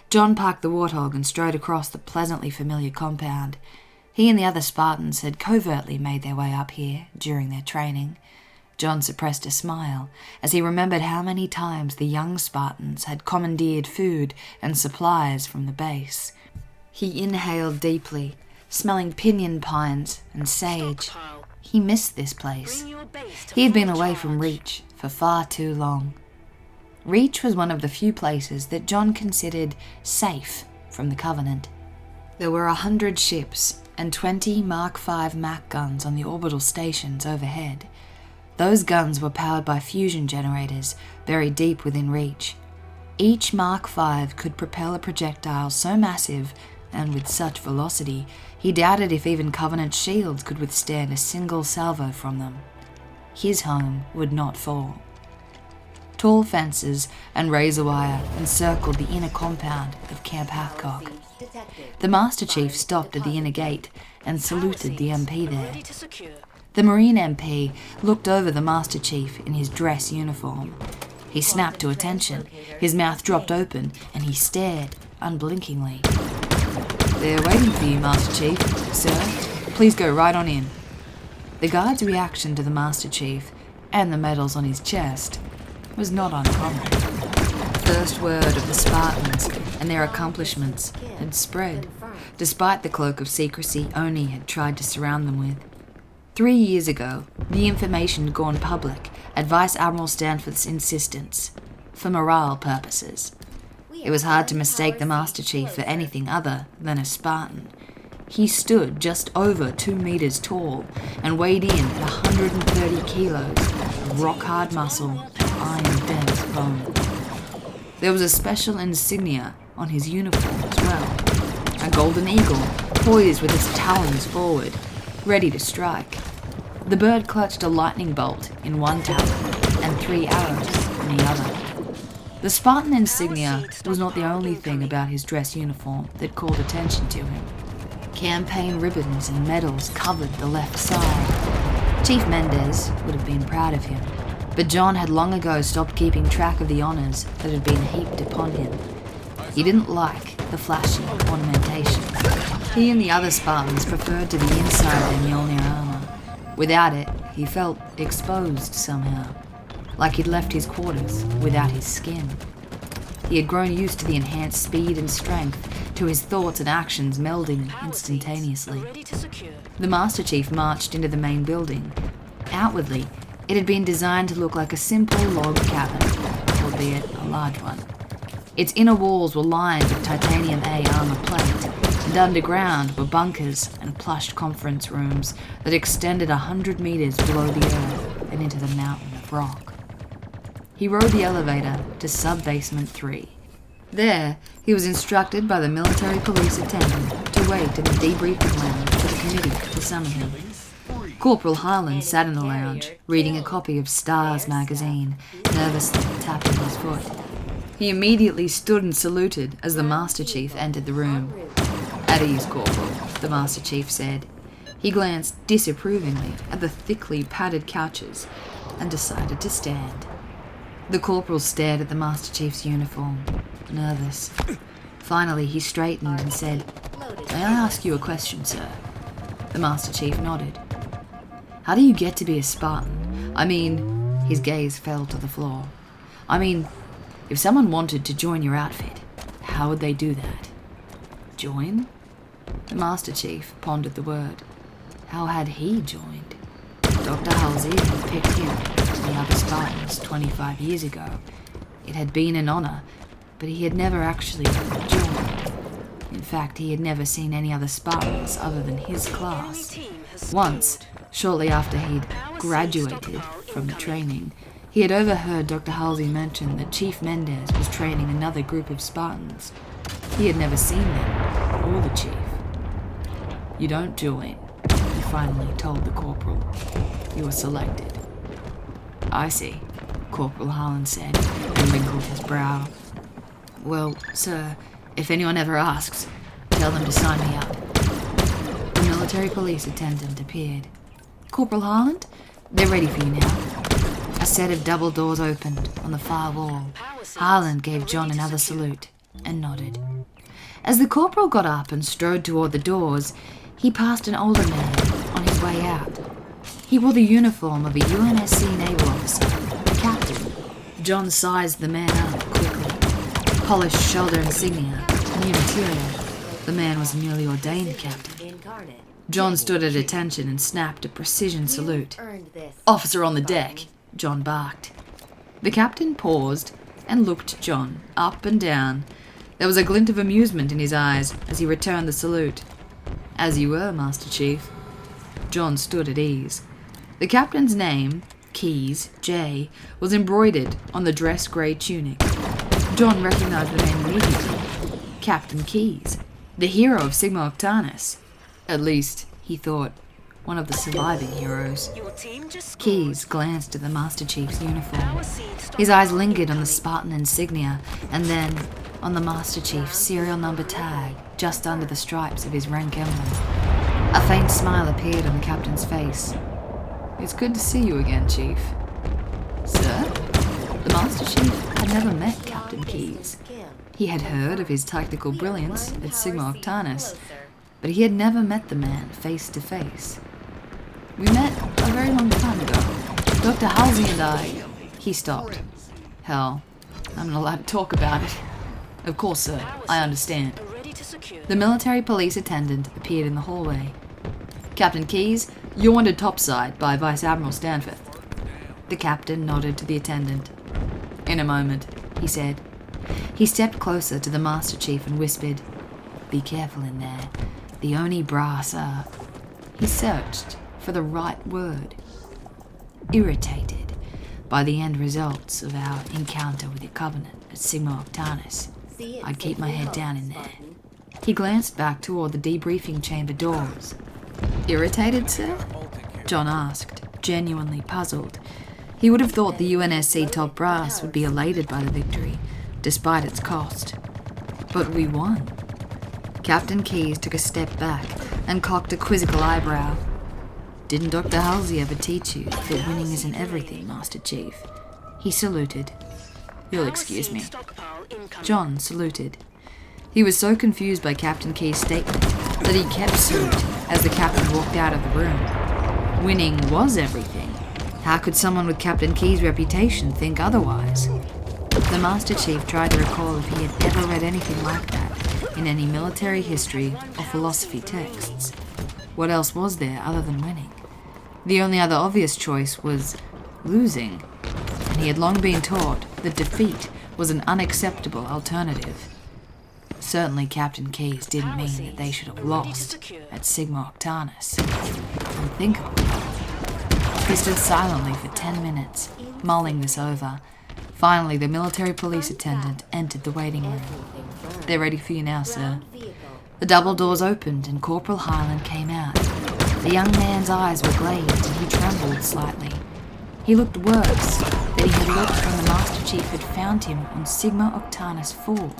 John parked the Warthog and strode across the pleasantly familiar compound. He and the other Spartans had covertly made their way up here during their training. John suppressed a smile as he remembered how many times the young Spartans had commandeered food and supplies from the base. He inhaled deeply, smelling pinyon pines and sage. He missed this place. He had been away from Reach for far too long. Reach was one of the few places that John considered safe from the Covenant. There were 100 ships and 20 Mark V MAC guns on the orbital stations overhead. Those guns were powered by fusion generators buried deep within Reach. Each Mark V could propel a projectile so massive and with such velocity, he doubted if even Covenant shields could withstand a single salvo from them. His home would not fall. Tall fences and razor wire encircled the inner compound of Camp Hathcock. The Master Chief stopped at the inner gate and saluted the MP there. The Marine MP looked over the Master Chief in his dress uniform. He snapped to attention, his mouth dropped open, and he stared unblinkingly. "They're waiting for you, Master Chief. Sir, please go right on in." The guard's reaction to the Master Chief, and the medals on his chest, was not uncommon. First word of the Spartans and their accomplishments had spread, despite the cloak of secrecy Oni had tried to surround them with. 3 years ago, the information had gone public at Vice Admiral Stanforth's insistence, for morale purposes. It was hard to mistake the Master Chief for anything other than a Spartan. He stood just over 2 meters tall and weighed in at 130 kilos of rock-hard muscle and iron-bent bone. There was a special insignia on his uniform as well, a golden eagle poised with its talons forward, ready to strike. The bird clutched a lightning bolt in one talon and 3 arrows in the other. The Spartan insignia was not the only thing about his dress uniform that called attention to him. Campaign ribbons and medals covered the left side. Chief Mendez would have been proud of him, but John had long ago stopped keeping track of the honours that had been heaped upon him. He didn't like the flashy ornamentation. He and the other Spartans preferred to be inside their Mjolnir armour. Without it, he felt exposed somehow, like he'd left his quarters without his skin. He had grown used to the enhanced speed and strength, to his thoughts and actions melding instantaneously. The Master Chief marched into the main building. Outwardly, it had been designed to look like a simple log cabin, albeit a large one. Its inner walls were lined with titanium A armor plate, and underground were bunkers and plushed conference rooms that extended 100 meters below the earth and into the mountain of rock. He rode the elevator to sub-basement 3. There, he was instructed by the military police attendant to wait in the debriefing lounge for the committee to summon him. Corporal Harlan sat in the lounge, reading a copy of Stars magazine, nervously tapping his foot. He immediately stood and saluted as the Master Chief entered the room. "At ease, Corporal," the Master Chief said. He glanced disapprovingly at the thickly padded couches and decided to stand. The Corporal stared at the Master Chief's uniform, nervous. Finally, he straightened and said, "May I ask you a question, sir?" The Master Chief nodded. "How do you get to be a Spartan? I mean," his gaze fell to the floor. "I mean, if someone wanted to join your outfit, how would they do that?" Join? The Master Chief pondered the word. How had he joined? Dr. Halsey had picked him to the other Spartans 25 years ago. It had been an honor, but he had never actually joined. In fact, he had never seen any other Spartans other than his class. Once, shortly after he'd graduated from the training, he had overheard Dr. Halsey mention that Chief Mendez was training another group of Spartans. He had never seen them, or the Chief. "You don't join," he finally told the Corporal. "You were selected." "I see," Corporal Harlan said, and wrinkled his brow. "Well, sir, if anyone ever asks, tell them to sign me up." The military police attendant appeared. "Corporal Harlan, they're ready for you now." A set of double doors opened on the far wall. Harlan gave John another salute and nodded. As the corporal got up and strode toward the doors, he passed an older man on his way out. He wore the uniform of a UNSC naval officer, the captain. John sized the man up quickly. Polished shoulder insignia, new material. The man was a newly ordained captain. John stood at attention and snapped a precision salute. "Officer on the deck," John barked. The captain paused and looked John up and down. There was a glint of amusement in his eyes as he returned the salute. "As you were, Master Chief." John stood at ease. The captain's name, Keyes, J., was embroidered on the dress grey tunic. John recognized the name immediately. Captain Keyes, the hero of Sigma Octantis. At least, he thought, one of the surviving heroes. Keyes glanced at the Master Chief's uniform. His eyes lingered on the Spartan insignia, and then on the Master Chief's serial number tag just under the stripes of his rank emblem. A faint smile appeared on the captain's face. "It's good to see you again, Chief." "Sir?" The Master Chief had never met Captain Keyes. He had heard of his tactical brilliance at Sigma Octantis, but he had never met the man face to face. "We met a very long time ago. Dr. Halsey and I..." He stopped. "Hell, I'm not allowed to talk about it." "Of course, sir. I understand." The military police attendant appeared in the hallway. "Captain Keyes, you're wanted topside by Vice Admiral Stanforth." The captain nodded to the attendant. "In a moment," he said. He stepped closer to the Master Chief and whispered, "Be careful in there. The Oni brass are..." He searched for the right word. "Irritated by the end results of our encounter with the Covenant at Sigma Octantis. I'd keep my head down in there." He glanced back toward the debriefing chamber doors. "Irritated, sir?" John asked, genuinely puzzled. He would have thought the UNSC top brass would be elated by the victory, despite its cost. "But we won." Captain Keyes took a step back and cocked a quizzical eyebrow. "Didn't Dr. Halsey ever teach you that winning isn't everything, Master Chief?" He saluted. "You'll excuse me." John saluted. He was so confused by Captain Keyes' statement that he kept suit as the captain walked out of the room. Winning was everything. How could someone with Captain Keyes' reputation think otherwise? The Master Chief tried to recall if he had ever read anything like that in any military history or philosophy texts. What else was there other than winning? The only other obvious choice was losing, and he had long been taught that defeat was an unacceptable alternative. Certainly Captain Keyes didn't mean that they should have lost at Sigma Octantis. Unthinkable. He stood silently for 10 minutes, mulling this over. Finally, the military police attendant entered the waiting room. "They're ready for you now, sir." The double doors opened and Corporal Hyland came out. The young man's eyes were glazed and he trembled slightly. He looked worse than he had looked when the Master Chief had found him on Sigma Octantis 4.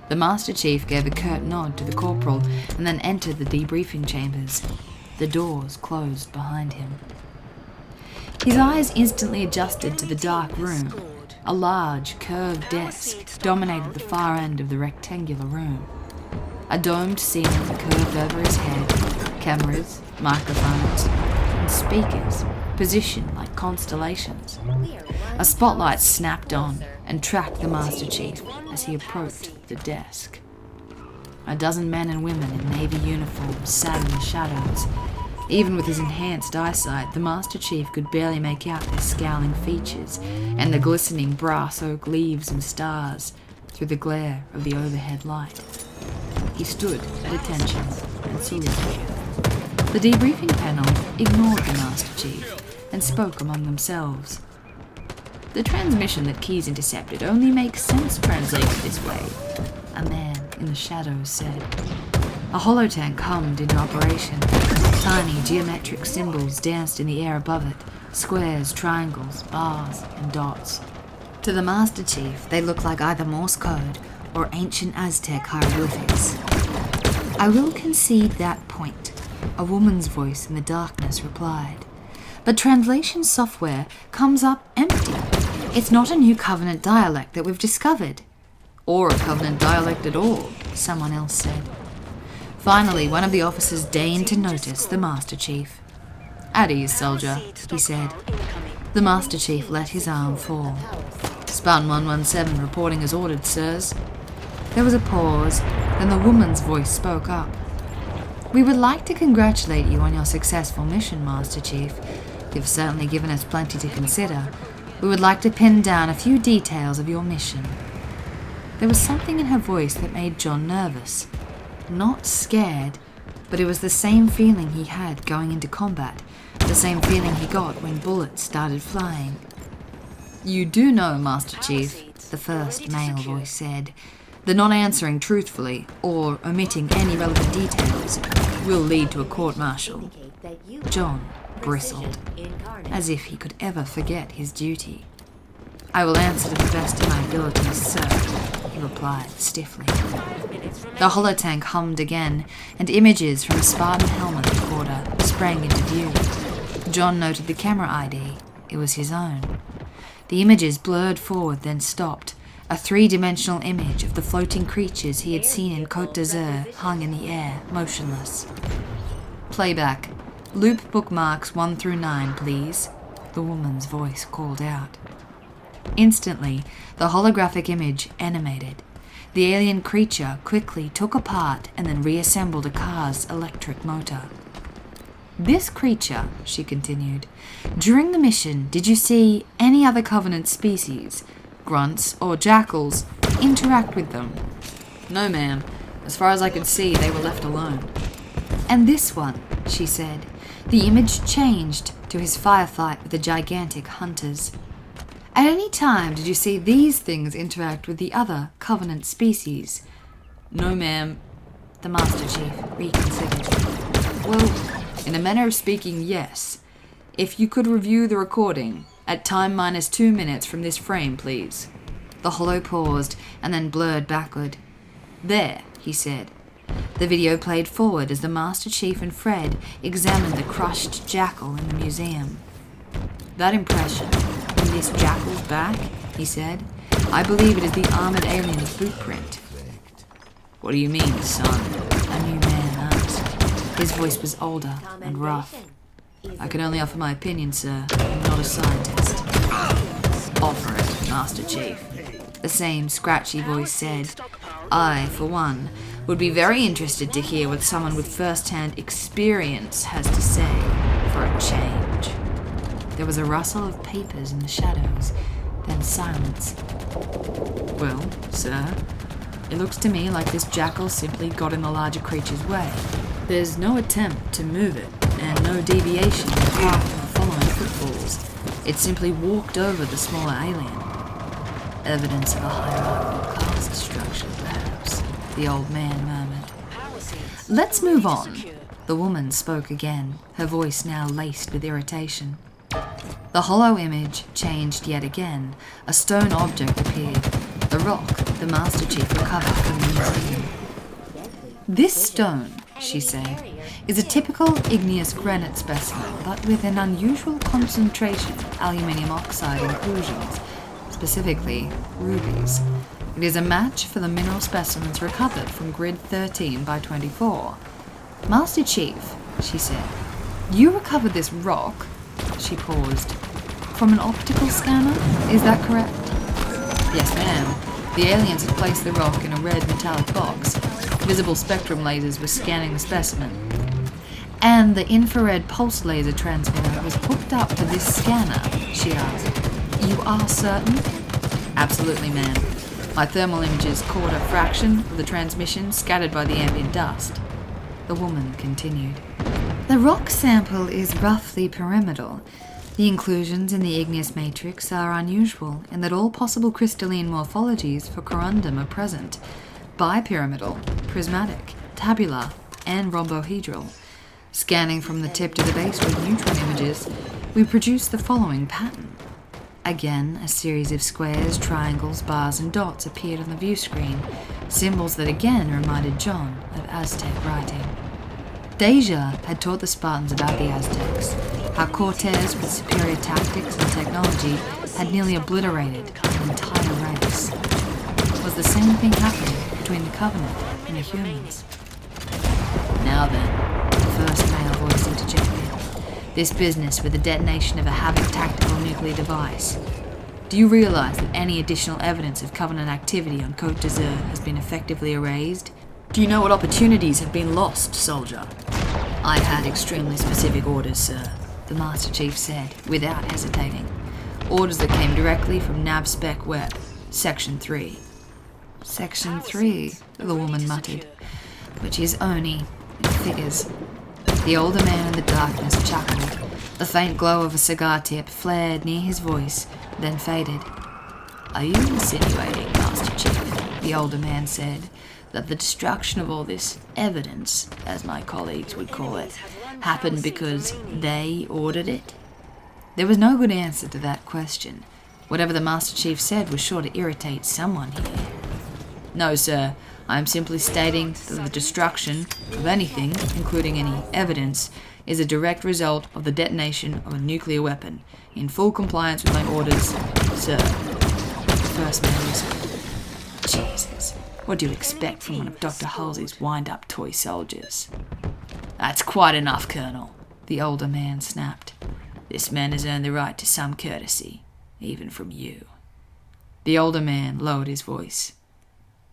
The Master Chief gave a curt nod to the corporal and then entered the debriefing chambers. The doors closed behind him. His eyes instantly adjusted to the dark room. A large, curved desk dominated the far end of the rectangular room. A domed ceiling curved over his head, cameras, microphones, and speakers positioned like constellations. A spotlight snapped on and tracked the Master Chief as he approached the desk. A dozen men and women in navy uniforms sat in the shadows. Even with his enhanced eyesight, the Master Chief could barely make out their scowling features and the glistening brass oak leaves and stars through the glare of the overhead light. He stood at attention and saluted. The debriefing panel ignored the Master Chief and spoke among themselves. "The transmission that Keyes intercepted only makes sense translated this way," a man in the shadows said. A holotank hummed into operation. Tiny geometric symbols danced in the air above it, squares, triangles, bars, and dots. To the Master Chief, they looked like either Morse code or ancient Aztec hieroglyphics. "I will concede that point," a woman's voice in the darkness replied. "But translation software comes up empty. It's not a new Covenant dialect that we've discovered. or a Covenant dialect at all, someone else said. Finally, one of the officers deigned to notice the Master Chief. "At ease, soldier," he said. The Master Chief let his arm fall. "Spartan 117 reporting as ordered, sirs." There was a pause, then the woman's voice spoke up. "We would like to congratulate you on your successful mission, Master Chief. You've certainly given us plenty to consider. We would like to pin down a few details of your mission." There was something in her voice that made John nervous. Not scared, but it was the same feeling he had going into combat, the same feeling he got when bullets started flying. "You do know, Master Chief," the first male voice said, "that not answering truthfully or omitting any relevant details will lead to a court-martial." John bristled, as if he could ever forget his duty. "I will answer to the best of my abilities, sir," he replied stiffly. The holotank hummed again, and images from a Spartan helmet recorder sprang into view. John noted the camera ID. It was his own. The images blurred forward, then stopped. A three-dimensional image of the floating creatures he had seen in Côte d'Azur hung in the air, motionless. "Playback. Loop bookmarks 1 through 9, please," the woman's voice called out. Instantly, the holographic image animated. The alien creature quickly took apart and then reassembled a car's electric motor. "This creature," she continued, "during the mission, did you see any other Covenant species, grunts or jackals, interact with them?" "No, ma'am. As far as I could see, they were left alone." "And this one," she said. The image changed to his firefight with the gigantic hunters. "At any time did you see these things interact with the other Covenant species?" "No, ma'am." The Master Chief reconsidered. "Well, in a manner of speaking, yes. If you could review the recording, at time minus 2 minutes from this frame, please." The holo paused and then blurred backward. "There," he said. The video played forward as the Master Chief and Fred examined the crushed jackal in the museum. "That impression, in this jackal's back," he said, "I believe it is the armored alien's footprint." "What do you mean, son?" a new man asked. His voice was older and rough. "I can only offer my opinion, sir. I'm not a scientist." "Offer it, Master Chief," the same scratchy voice said. "I, for one, would be very interested to hear what someone with first-hand experience has to say, for a change." There was a rustle of papers in the shadows, then silence. "Well, sir, it looks to me like this jackal simply got in the larger creature's way. There's no attempt to move it, and no deviation in the path of following footfalls. It simply walked over the smaller alien. Evidence of a hierarchical caste structure, perhaps," the old man murmured. "Let's move on." The woman spoke again, her voice now laced with irritation. The hollow image changed yet again. A stone object appeared, the rock the Master Chief recovered from the museum. "This stone," she said, "is a typical igneous granite specimen, but with an unusual concentration of aluminium oxide inclusions, specifically rubies. It is a match for the mineral specimens recovered from Grid 13 by 24. Master Chief," she said, "you recovered this rock." She paused. "From an optical scanner, is that correct?" "Yes, ma'am. The aliens had placed the rock in a red metallic box. Visible spectrum lasers were scanning the specimen." "And the infrared pulse laser transmitter was hooked up to this scanner?" she asked. "You are certain?" "Absolutely, ma'am. My thermal images caught a fraction of the transmission scattered by the ambient dust." The woman continued. "The rock sample is roughly pyramidal. The inclusions in the igneous matrix are unusual in that all possible crystalline morphologies for corundum are present: bipyramidal, prismatic, tabular, and rhombohedral. Scanning from the tip to the base with neutron images, we produce the following pattern." Again, a series of squares, triangles, bars, and dots appeared on the view screen, symbols that again reminded John of Aztec writing. Deja had taught the Spartans about the Aztecs, how Cortez, with superior tactics and technology, had nearly obliterated an entire race. Was the same thing happening between the Covenant and the humans. Now then, the first male voice interjected, this business with the detonation of a Havoc tactical nuclear device. Do you realize that any additional evidence of Covenant activity on Côte d'Azur has been effectively erased? Do you know what opportunities have been lost, soldier? I had extremely specific orders, sir, the Master Chief said, without hesitating. Orders that came directly from NavSpec Web, Section 3. Section 3, the woman muttered, which is only figures. The older man in the darkness chuckled. The faint glow of a cigar tip flared near his voice, then faded. Are you insinuating, Master Chief, the older man said, that the destruction of all this evidence, as my colleagues would call it, happened because they ordered it? There was no good answer to that question. Whatever the Master Chief said was sure to irritate someone here. No, sir. I am simply stating that the destruction of anything, including any evidence, is a direct result of the detonation of a nuclear weapon, in full compliance with my orders, sir. The first man whispered. Jesus, what do you expect from one of Dr. Halsey's wind-up toy soldiers? That's quite enough, Colonel, the older man snapped. This man has earned the right to some courtesy, even from you. The older man lowered his voice.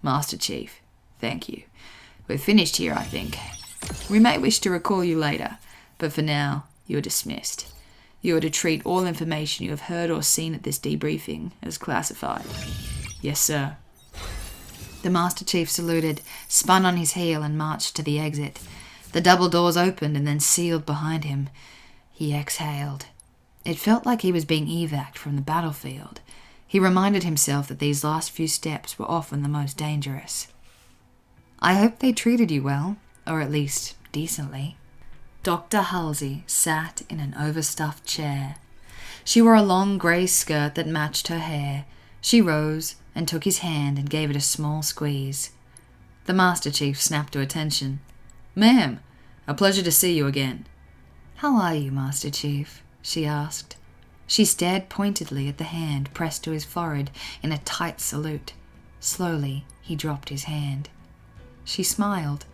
Master Chief, thank you. We're finished here, I think. We may wish to recall you later, but for now, you're dismissed. You are to treat all information you have heard or seen at this debriefing as classified. Yes, sir. The Master Chief saluted, spun on his heel, and marched to the exit. The double doors opened and then sealed behind him. He exhaled. It felt like he was being evac'd from the battlefield. He reminded himself that these last few steps were often the most dangerous. I hope they treated you well, or at least decently. Dr. Halsey sat in an overstuffed chair. She wore a long grey skirt that matched her hair. She rose and took his hand and gave it a small squeeze. The Master Chief snapped to attention. Ma'am, a pleasure to see you again. How are you, Master Chief? She asked. She stared pointedly at the hand pressed to his forehead in a tight salute. Slowly, he dropped his hand. She smiled.